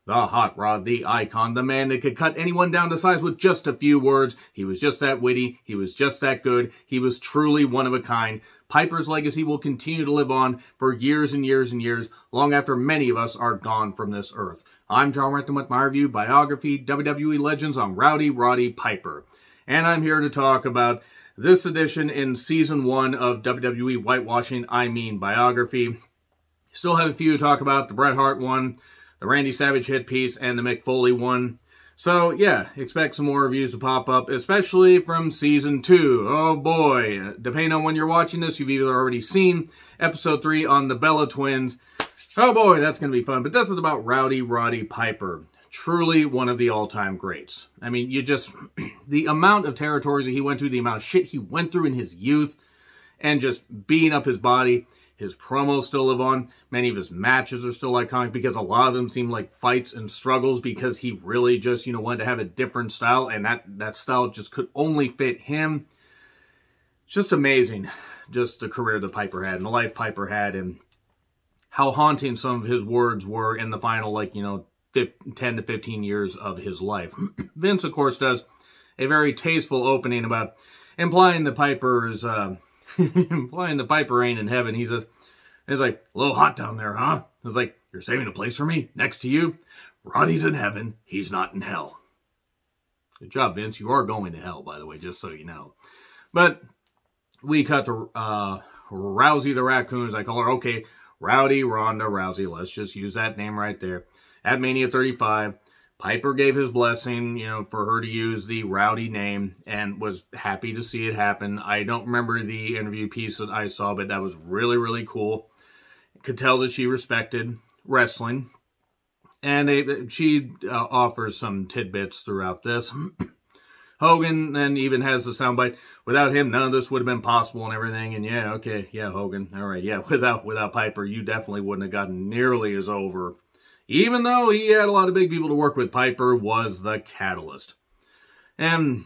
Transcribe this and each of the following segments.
The hot rod, the icon, the man that could cut anyone down to size with just a few words. He was just that witty. He was just that good. He was truly one of a kind. Piper's legacy will continue to live on for years and years and years, long after many of us are gone from this earth. I'm John Renton with my review, Biography, WWE Legends on Roddy Piper. And I'm here to talk about this edition in Season 1 of WWE Whitewashing, Biography. Still have a few to talk about, the Bret Hart one, the Randy Savage hit piece, and the Mick Foley one. So, yeah, expect some more reviews to pop up, especially from Season 2. Oh, boy. Depending on when you're watching this, you've either already seen Episode 3 on the Bella Twins. Oh, boy, that's going to be fun. But this is about Roddy Piper. Truly one of the all-time greats. I mean, the amount of territories that he went through, the amount of shit he went through in his youth, and just beating up his body. His promos still live on. Many of his matches are still iconic because a lot of them seem like fights and struggles because he really just, wanted to have a different style, and that style just could only fit him. It's just amazing, just the career that Piper had and the life Piper had and how haunting some of his words were in the final, 10 to 15 years of his life. Vince, of course, does a very tasteful opening about implying that Piper is... implying the Piper ain't in heaven. He says, it's like, a little hot down there, huh? It's like, you're saving a place for me? Next to you? Roddy's in heaven. He's not in hell. Good job, Vince. You are going to hell, by the way, just so you know. But we cut to Rousey the Raccoon, as I call her. Okay, Rowdy Ronda Rousey. Let's just use that name right there. At Mania 35. Piper gave his blessing, for her to use the Rowdy name and was happy to see it happen. I don't remember the interview piece that I saw, but that was really, really cool. Could tell that she respected wrestling. And she offers some tidbits throughout this. Hogan then even has the soundbite, without him, none of this would have been possible and everything. And yeah, okay, yeah, Hogan, all right, yeah, without Piper, you definitely wouldn't have gotten nearly as over. Even though he had a lot of big people to work with, Piper was the catalyst. And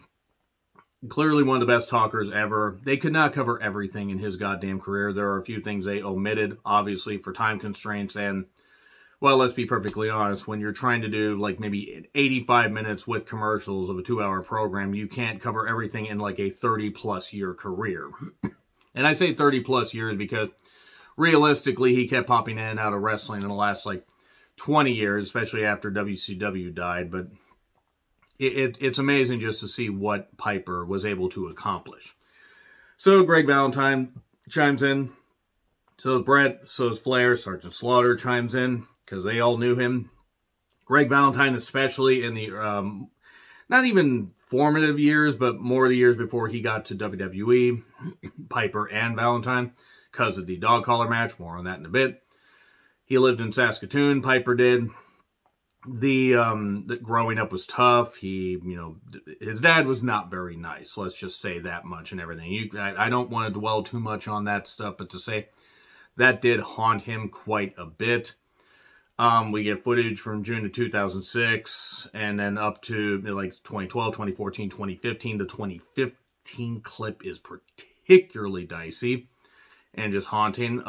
clearly one of the best talkers ever. They could not cover everything in his goddamn career. There are a few things they omitted, obviously, for time constraints. And, well, let's be perfectly honest. When you're trying to do, maybe 85 minutes with commercials of a 2-hour program, you can't cover everything in, a 30-plus year career. And I say 30-plus years because, realistically, he kept popping in and out of wrestling in the last, 20 years, especially after WCW died, but it's amazing just to see what Piper was able to accomplish. So Greg Valentine chimes in, so is Brett, so is Flair, Sergeant Slaughter chimes in, because they all knew him. Greg Valentine, especially in the, not even formative years, but more the years before he got to WWE, Piper and Valentine, because of the dog collar match, more on that in a bit. He lived in Saskatoon, Piper did. The growing up was tough. His dad was not very nice. Let's just say that much and everything. I don't want to dwell too much on that stuff, but to say that did haunt him quite a bit. We get footage from June of 2006 and then up to 2012, 2014, 2015. The 2015 clip is particularly dicey and just haunting.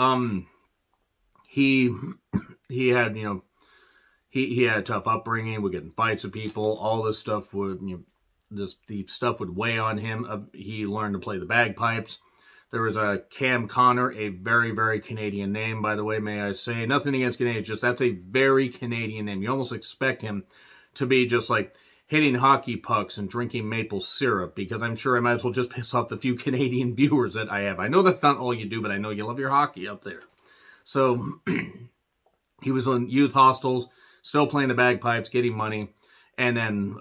He had, he had a tough upbringing, would get in fights with people, all this stuff would, the stuff would weigh on him. He learned to play the bagpipes. There was a Cam Connor, a very, very Canadian name, by the way, may I say. Nothing against Canadians, just that's a very Canadian name. You almost expect him to be just hitting hockey pucks and drinking maple syrup, because I'm sure I might as well just piss off the few Canadian viewers that I have. I know that's not all you do, but I know you love your hockey up there. So, he was in youth hostels, still playing the bagpipes, getting money, and then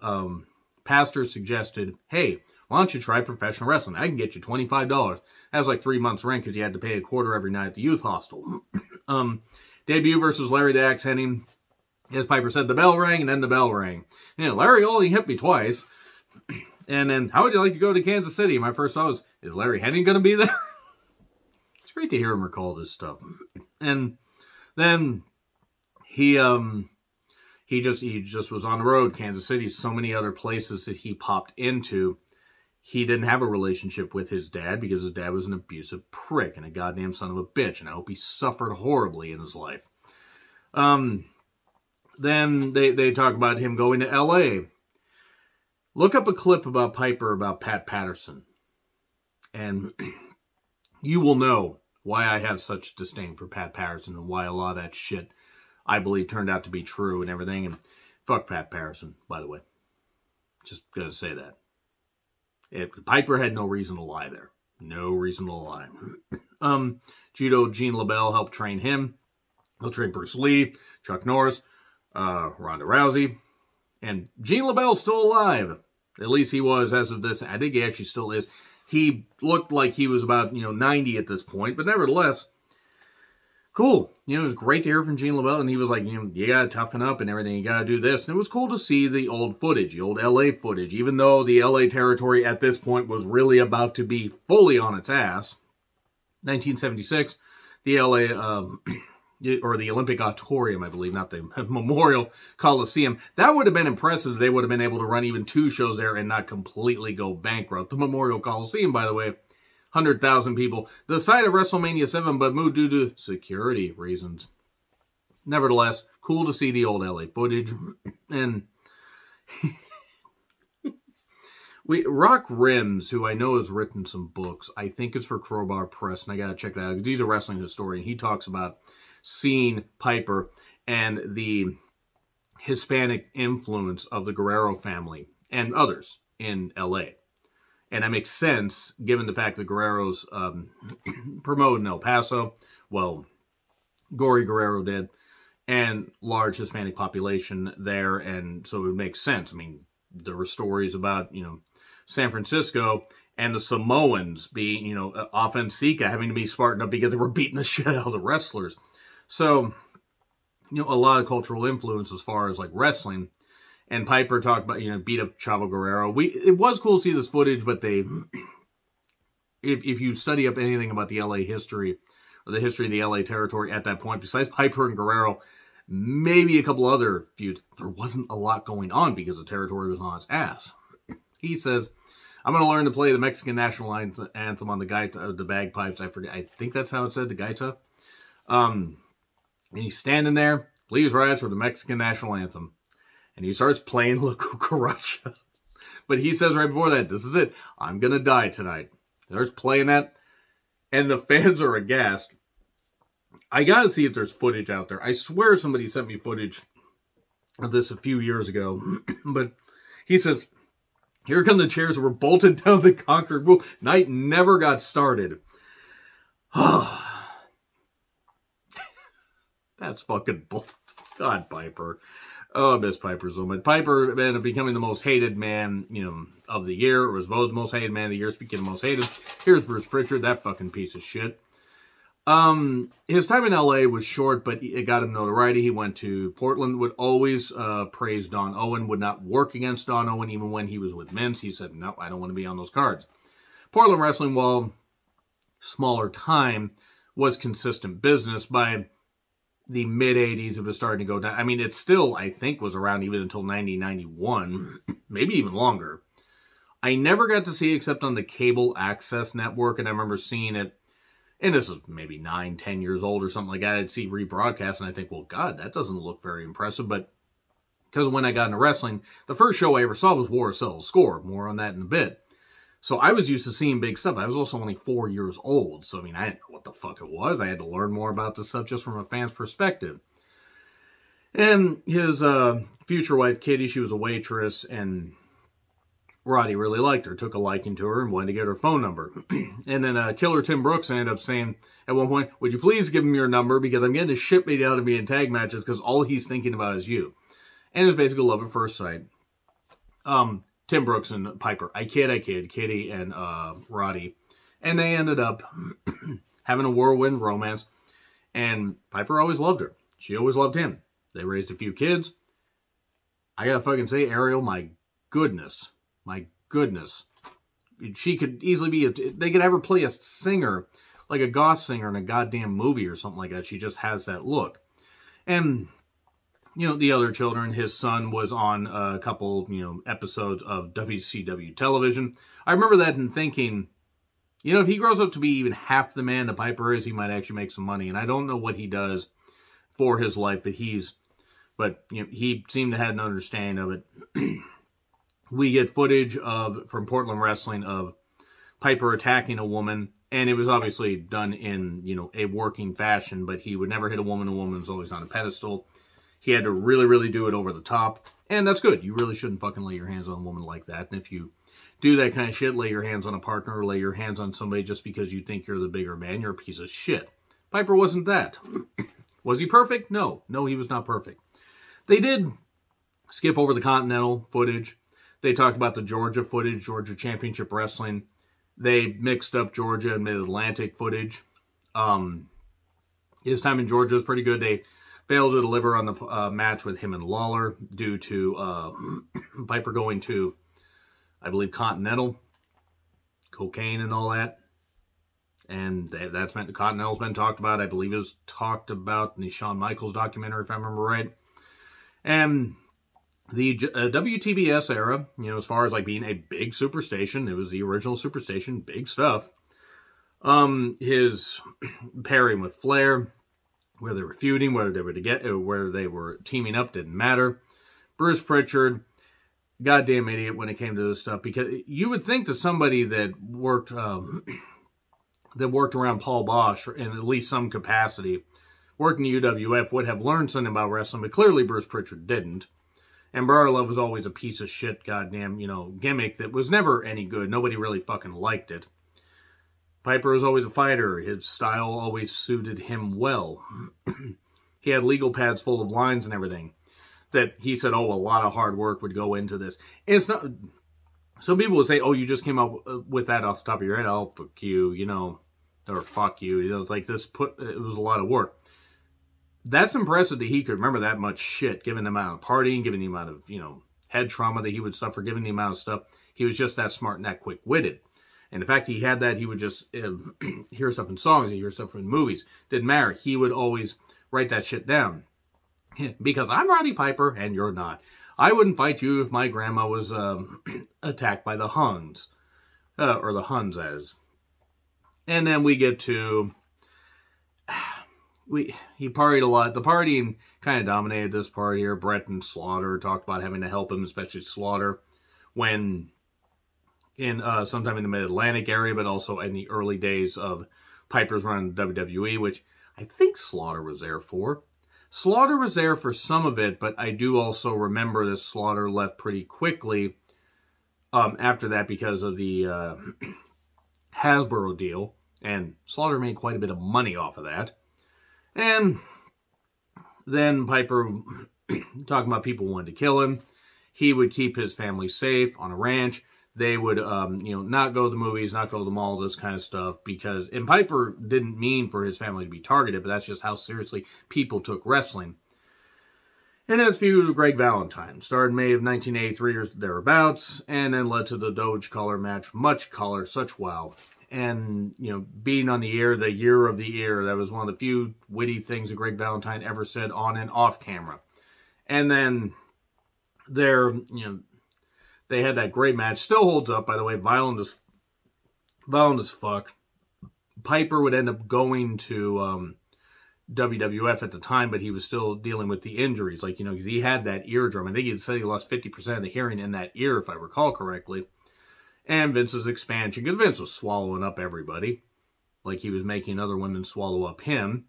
pastor suggested, hey, why don't you try professional wrestling? I can get you $25. That was 3 months' rent because you had to pay a quarter every night at the youth hostel. Debut versus Larry the Axe Hennig. As Piper said, the bell rang, and then the bell rang. Larry only hit me twice. And then, how would you like to go to Kansas City? My first thought was, is Larry Hennig going to be there? It's great to hear him recall this stuff. And then he just was on the road, Kansas City, so many other places that he popped into. He didn't have a relationship with his dad because his dad was an abusive prick and a goddamn son of a bitch, and I hope he suffered horribly in his life. Then they talk about him going to L.A. Look up a clip about Piper about Pat Patterson, and you will know why I have such disdain for Pat Patterson and why a lot of that shit I believe turned out to be true and everything. And fuck Pat Patterson, by the way. Just gonna say that. Piper had no reason to lie there. No reason to lie. Judo Gene LaBelle helped train him. He'll train Bruce Lee, Chuck Norris, Ronda Rousey. And Gene LaBelle's still alive. At least he was as of this. I think he actually still is. He looked like he was about, 90 at this point. But nevertheless, cool. It was great to hear from Gene LaBelle. And he was like, you got to toughen up and everything. You got to do this. And it was cool to see the old footage, the old LA footage. Even though the LA territory at this point was really about to be fully on its ass. 1976, the LA... or the Olympic Auditorium, I believe, not the Memorial Coliseum. That would have been impressive if they would have been able to run even 2 shows there and not completely go bankrupt. The Memorial Coliseum, by the way, 100,000 people. The site of WrestleMania 7, but moved due to security reasons. Nevertheless, cool to see the old LA footage. And Rock Rims, who I know has written some books, I think it's for Crowbar Press, and I got to check that out, because he's a wrestling historian. He talks about seeing Piper and the Hispanic influence of the Guerrero family and others in LA. And that makes sense given the fact that Guerrero's promoted in El Paso. Well, Gory Guerrero did. And large Hispanic population there. And so it makes sense. I mean, there were stories about, San Francisco and the Samoans being, Offensica having to be smartened up because they were beating the shit out of the wrestlers. So, a lot of cultural influence as far as, like, wrestling. And Piper talked about, beat up Chavo Guerrero. It was cool to see this footage, but if you study up anything about the LA history, or the history of the LA territory at that point, besides Piper and Guerrero, maybe a couple other feuds, there wasn't a lot going on because the territory was on its ass. He says, I'm going to learn to play the Mexican national anthem on the gaita, the bagpipes. I think that's how it said, the gaita. And he's standing there, leaves riots for the Mexican national anthem. And he starts playing La Cucaracha. But he says right before that, this is it. I'm going to die tonight. He starts playing that. And the fans are aghast. I got to see if there's footage out there. I swear somebody sent me footage of this a few years ago. But he says, here come the chairs that were bolted down the concrete roof. Night never got started. That's fucking bull. God, Piper. Oh, I miss Piper so much. Piper ended up becoming the most hated man, of the year. Or was voted the most hated man of the year. Speaking of most hated, here's Bruce Pritchard, that fucking piece of shit. His time in LA was short, but it got him notoriety. He went to Portland, would always praise Don Owen, would not work against Don Owen, even when he was with Vince. He said, no, I don't want to be on those cards. Portland wrestling, while smaller time, was consistent business. By the mid-'80s, it was starting to go down. I mean, it still, I think, was around even until 1991, maybe even longer. I never got to see it except on the cable access network, and I remember seeing it, and this was maybe 9, 10 years old or something like that. I'd see rebroadcast, and I think, well, God, that doesn't look very impressive, but because when I got into wrestling, the first show I ever saw was War Sells Score. More on that in a bit. So I was used to seeing big stuff. I was also only 4 years old. So, I mean, I didn't know what the fuck it was. I had to learn more about this stuff just from a fan's perspective. And his future wife, Kitty, she was a waitress. And Roddy really liked her, took a liking to her, and wanted to get her phone number. And then Killer Tim Brooks ended up saying at one point, would you please give him your number? Because I'm getting the shit beat out of me in tag matches because all he's thinking about is you. And it was basically love at first sight. Tim Brooks and Piper. I kid, Kitty and Roddy. And they ended up having a whirlwind romance. And Piper always loved her. She always loved him. They raised a few kids. I gotta fucking say, Ariel, my goodness. She could easily be, they could have her play a singer, like a goth singer in a goddamn movie or something like that. She just has that look. And the other children, his son was on a couple, episodes of WCW television. I remember that and thinking, if he grows up to be even half the man that Piper is, he might actually make some money. And I don't know what he does for his life, but he's But he seemed to have an understanding of it. We get footage from Portland Wrestling of Piper attacking a woman, and it was obviously done in, a working fashion, but he would never hit a woman. A woman was always on a pedestal. He had to really, really do it over the top, and that's good. You really shouldn't fucking lay your hands on a woman like that, and if you do that kind of shit, lay your hands on a partner, or lay your hands on somebody just because you think you're the bigger man, you're a piece of shit. Piper wasn't that. Was he perfect? No. No, he was not perfect. They did skip over the Continental footage. They talked about the Georgia footage, Georgia Championship Wrestling. They mixed up Georgia and Mid-Atlantic footage. His time in Georgia was pretty good. They failed to deliver on the match with him and Lawler due to Piper going to, I believe, Continental, cocaine and all that. And that's meant the Continental's been talked about. I believe it was talked about in the Shawn Michaels documentary, if I remember right. And the WTBS era, as far as like being a big superstation, it was the original superstation, big stuff. His pairing with Flair, where they were feuding, where they were teaming up, didn't matter. Bruce Pritchard, goddamn idiot when it came to this stuff, because you would think that somebody that worked around Paul Bosch in at least some capacity, working the UWF, would have learned something about wrestling, but clearly Bruce Pritchard didn't. And Barlov was always a piece of shit, goddamn, gimmick that was never any good. Nobody really fucking liked it. Piper was always a fighter. His style always suited him well. He had legal pads full of lines and everything that he said, a lot of hard work would go into this. And it's not... Some people would say, you just came up with that off the top of your head. Oh, fuck you, or fuck you. It's like this it was a lot of work. That's impressive that he could remember that much shit, given the amount of partying, given the amount of, head trauma that he would suffer, given the amount of stuff. He was just that smart and that quick-witted. And the fact he had that, he would just hear stuff in songs, he'd hear stuff in movies. Didn't matter. He would always write that shit down. Because I'm Roddy Piper, and you're not. I wouldn't fight you if my grandma was attacked by the Huns. Or the Huns, as. And then we get to... He partied a lot. The partying kind of dominated this part here. Brett and Slaughter talked about having to help him, especially Slaughter, when in sometime in the Mid-Atlantic area, but also in the early days of Piper's run in WWE, which I think Slaughter was there for. Slaughter was there for some of it, but I do also remember that Slaughter left pretty quickly after that because of the Hasbro deal, and Slaughter made quite a bit of money off of that. And then Piper, talking about people wanting to kill him, he would keep his family safe on a ranch. They would, not go to the movies, not go to the mall, this kind of stuff. And Piper didn't mean for his family to be targeted, but that's just how seriously people took wrestling. And his feud with Greg Valentine started in May of 1983 or thereabouts, and then led to the Doge Collar match. Much color, such wow. And, being on the air, the year of the ear, that was one of the few witty things that Greg Valentine ever said on and off camera. And then they had that great match. Still holds up, by the way, violent as fuck. Piper would end up going to WWF at the time, but he was still dealing with the injuries. Because he had that eardrum. I think he said he lost 50% of the hearing in that ear, if I recall correctly. And Vince's expansion, because Vince was swallowing up everybody. Like he was making other women swallow up him.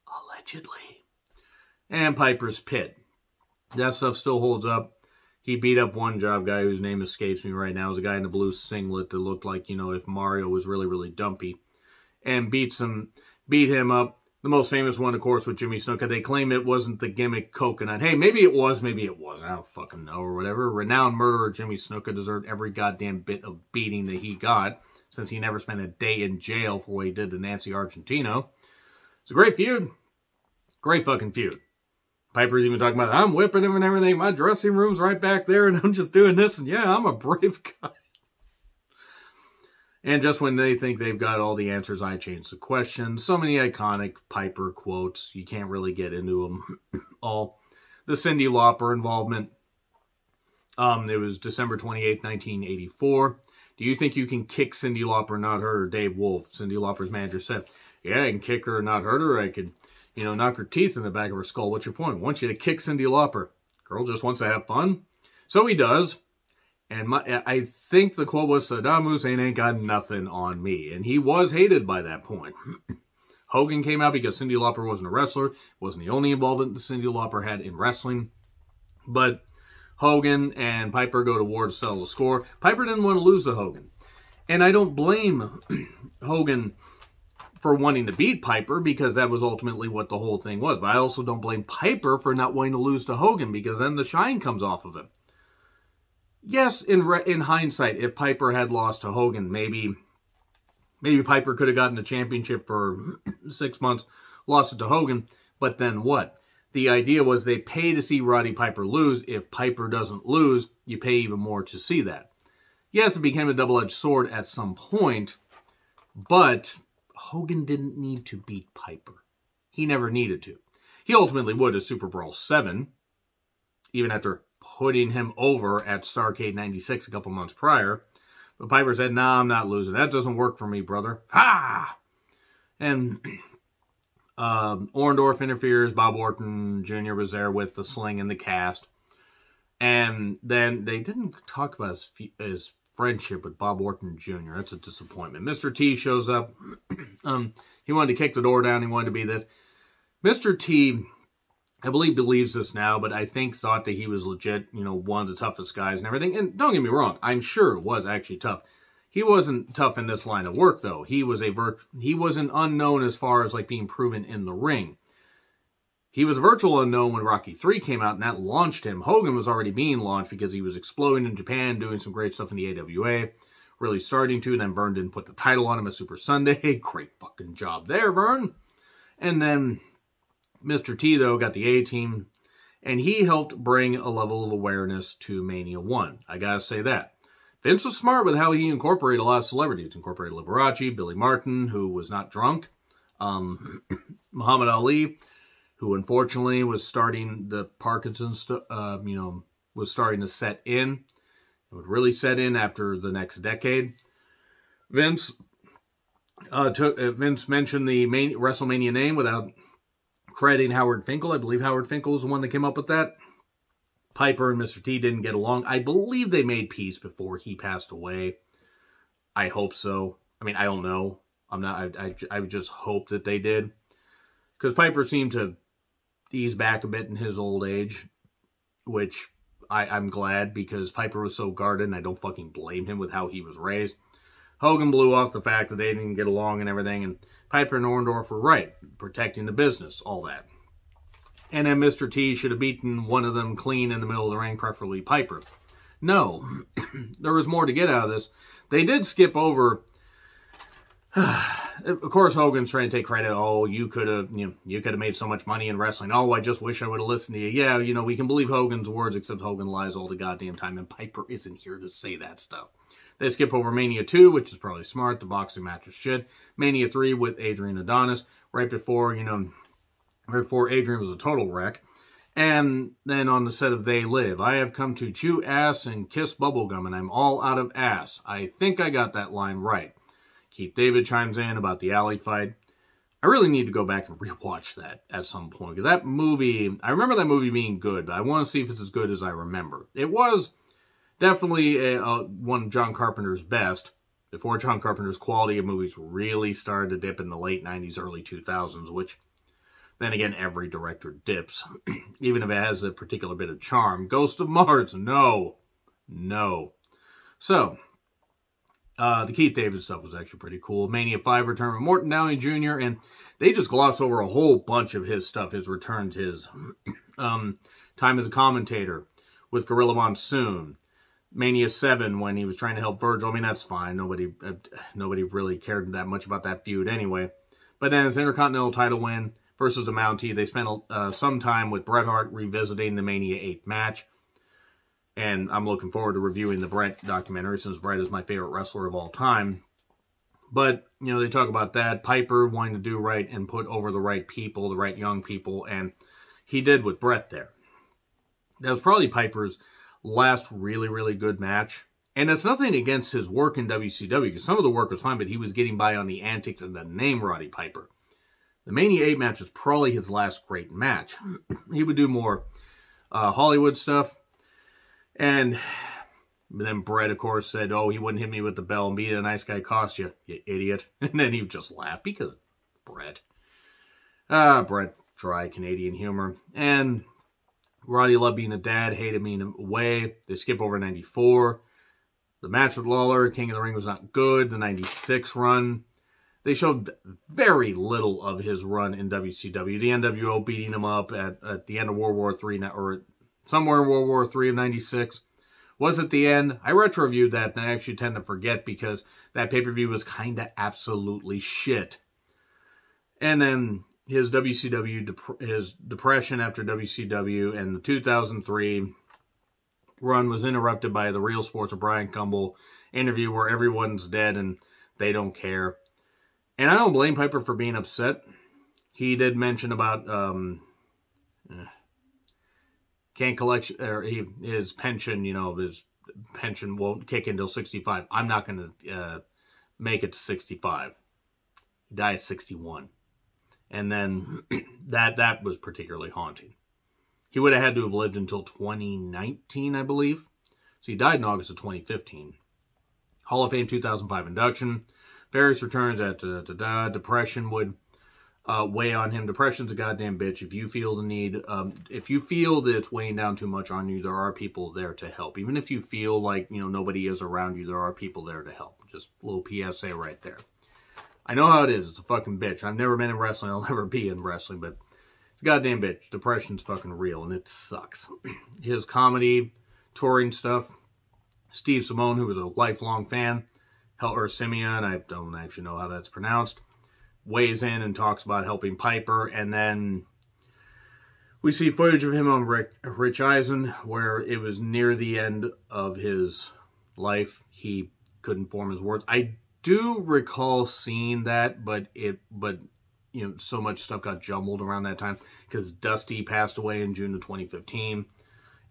Allegedly. And Piper's Pit. That stuff still holds up. He beat up one job guy whose name escapes me right now. It was a guy in the blue singlet that looked like, if Mario was really, really dumpy. And beat him up. The most famous one, of course, with Jimmy Snuka. They claim it wasn't the gimmick coconut. Hey, maybe it was, maybe it wasn't. I don't fucking know or whatever. Renowned murderer Jimmy Snuka deserved every goddamn bit of beating that he got, since he never spent a day in jail for what he did to Nancy Argentino. It's a great feud. Great fucking feud. Piper's even talking about, I'm whipping him and everything. My dressing room's right back there, and I'm just doing this, and yeah, I'm a brave guy. And just when they think they've got all the answers, I change the question. So many iconic Piper quotes. You can't really get into them all. The Cyndi Lauper involvement. It was December 28th, 1984. Do you think you can kick Cyndi Lauper, not hurt her? Dave Wolf, Cyndi Lauper's manager, said, yeah, I can kick her, not hurt her. I could, knock her teeth in the back of her skull. What's your point? I want you to kick Cyndi Lauper. Girl just wants to have fun. So he does. And I think the quote was, Saddam Hussein ain't got nothing on me. And he was hated by that point. Hogan came out because Cyndi Lauper wasn't a wrestler. Wasn't the only involvement that Cyndi Lauper had in wrestling. But Hogan and Piper go to war to settle the score. Piper didn't want to lose to Hogan. And I don't blame Hogan for wanting to beat Piper, because that was ultimately what the whole thing was. But I also don't blame Piper for not wanting to lose to Hogan, because then the shine comes off of him. Yes, in hindsight, if Piper had lost to Hogan, maybe Piper could have gotten the championship for 6 months, lost it to Hogan, but then what? The idea was they pay to see Roddy Piper lose. If Piper doesn't lose, you pay even more to see that. Yes, it became a double-edged sword at some point, but Hogan didn't need to beat Piper. He never needed to. He ultimately would at Super Brawl 7, even after putting him over at Starrcade 96 a couple months prior. But Piper said, nah, I'm not losing. That doesn't work for me, brother. Ha! And Orndorff interferes. Bob Orton Jr. was there with the sling and the cast. And then they didn't talk about his friendship with Bob Orton Jr. That's a disappointment. Mr. T shows up. He wanted to kick the door down. He wanted to be this. Mr. T, I believe, believes this now, but I think thought that he was legit, one of the toughest guys and everything. And don't get me wrong, I'm sure it was actually tough. He wasn't tough in this line of work, though. He was an unknown as far as like being proven in the ring. He was a virtual unknown when Rocky 3 came out, and that launched him. Hogan was already being launched because he was exploding in Japan, doing some great stuff in the AWA, really starting to. And then Vern didn't put the title on him at Super Sunday. Great fucking job there, Vern. And then Mr. T, though, got the A-team, and he helped bring a level of awareness to Mania 1. I gotta say that. Vince was smart with how he incorporated a lot of celebrities. Incorporated Liberace, Billy Martin, who was not drunk, Muhammad Ali, who unfortunately was starting the Parkinson's, was starting to set in. It would really set in after the next decade. Vince mentioned the WrestleMania name without crediting Howard Finkel. I believe Howard Finkel was the one that came up with that. Piper and Mr. T didn't get along. I believe they made peace before he passed away. I hope so. I mean, I don't know. I would just hope that they did. Because Piper seemed to ease back a bit in his old age, which I'm glad, because Piper was so guarded, and I don't fucking blame him with how he was raised. Hogan blew off the fact that they didn't get along and everything, and Piper and Orndorff were right, protecting the business, all that. And then Mr. T should have beaten one of them clean in the middle of the ring, preferably Piper. No, there was more to get out of this. They did skip over. Of course, Hogan's trying to take credit. Oh, you could have made so much money in wrestling. Oh, I just wish I would have listened to you. Yeah, we can believe Hogan's words, except Hogan lies all the goddamn time, and Piper isn't here to say that stuff. They skip over Mania 2, which is probably smart. The boxing match was shit. Mania 3 with Adrian Adonis, right before Adrian was a total wreck. And then on the set of They Live, I have come to chew ass and kiss bubblegum, and I'm all out of ass. I think I got that line right. Keith David chimes in about the alley fight. I really need to go back and rewatch that at some point. Because that movie, I remember that movie being good, but I want to see if it's as good as I remember. It was definitely one of John Carpenter's best, before John Carpenter's quality of movies really started to dip in the late 90s, early 2000s, which, then again, every director dips, even if it has a particular bit of charm. Ghost of Mars, no. So, the Keith David stuff was actually pretty cool. Mania 5 return with Morton Downey Jr., and they just gloss over a whole bunch of his stuff. His return to his time as a commentator with Gorilla Monsoon. Mania 7 when he was trying to help Virgil. I mean, that's fine. Nobody really cared that much about that feud anyway. But then his Intercontinental title win versus the Mountie. They spent some time with Bret Hart revisiting the Mania 8 match. And I'm looking forward to reviewing the Bret documentary, since Bret is my favorite wrestler of all time. But, they talk about that. Piper wanting to do right and put over the right people, the right young people. And he did with Bret there. That was probably Piper's last really, really good match. And it's nothing against his work in WCW, because some of the work was fine, but he was getting by on the antics and the name Roddy Piper. The Mania 8 match was probably his last great match. He would do more Hollywood stuff. And then Brett, of course, said, oh, he wouldn't hit me with the bell and being a nice guy cost you, you idiot. And then he would just laugh because Brett. Brett, dry Canadian humor. And Roddy loved being a dad, hated being away. They skip over 94. The match with Lawler, King of the Ring, was not good. The 96 run. They showed very little of his run in WCW. The NWO beating him up at the end of World War III, or somewhere in World War III of 96. Was at the end. I retro-reviewed that, and I actually tend to forget because that pay-per-view was kind of absolutely shit. And then his WCW, his depression after WCW, and the 2003 run was interrupted by the Real Sports of Brian Gumbel interview where everyone's dead and they don't care. And I don't blame Piper for being upset. He did mention about can't collect, or his pension, his pension won't kick in until 65. I'm not going to make it to 65. He died at 61. And then that was particularly haunting. He would have had to have lived until 2019, I believe. So he died in August of 2015. Hall of Fame 2005 induction. Various returns at depression would weigh on him. Depression's a goddamn bitch. If you feel the need, if you feel that it's weighing down too much on you, there are people there to help. Even if you feel like, nobody is around you, there are people there to help. Just a little PSA right there. I know how it is. It's a fucking bitch. I've never been in wrestling. I'll never be in wrestling, but it's a goddamn bitch. Depression's fucking real, and it sucks. His comedy, touring stuff. Steve Simone, who was a lifelong fan, or Simeon, I don't actually know how that's pronounced, weighs in and talks about helping Piper, and then we see footage of him on Rich Eisen, where it was near the end of his life. He couldn't form his words. I do recall seeing that, but so much stuff got jumbled around that time, because Dusty passed away in June of 2015,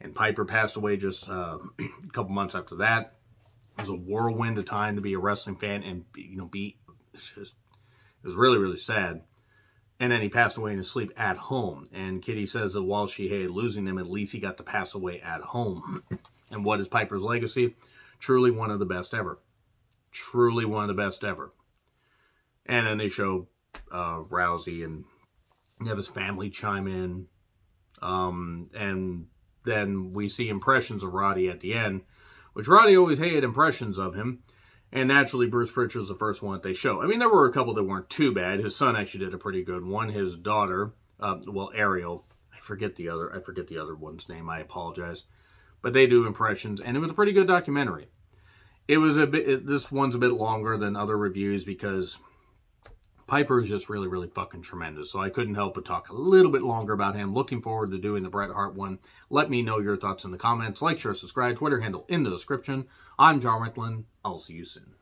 and Piper passed away just a couple months after that. It was a whirlwind of time to be a wrestling fan, and it was really, really sad. And then he passed away in his sleep at home. And Kitty says that while she hated losing him, at least he got to pass away at home. And what is Piper's legacy? Truly one of the best ever. Truly one of the best ever. And then they show Rousey and have his family chime in. And then we see impressions of Roddy at the end, which Roddy always hated impressions of him. And naturally, Bruce Pritchard was the first one that they show. I mean, there were a couple that weren't too bad. His son actually did a pretty good one. His daughter, Ariel, I forget the other one's name. I apologize. But they do impressions, and it was a pretty good documentary. It was this one's a bit longer than other reviews because Piper is just really, really fucking tremendous. So I couldn't help but talk a little bit longer about him. Looking forward to doing the Bret Hart one. Let me know your thoughts in the comments. Like, share, subscribe. Twitter handle in the description. I'm John Rickland. I'll see you soon.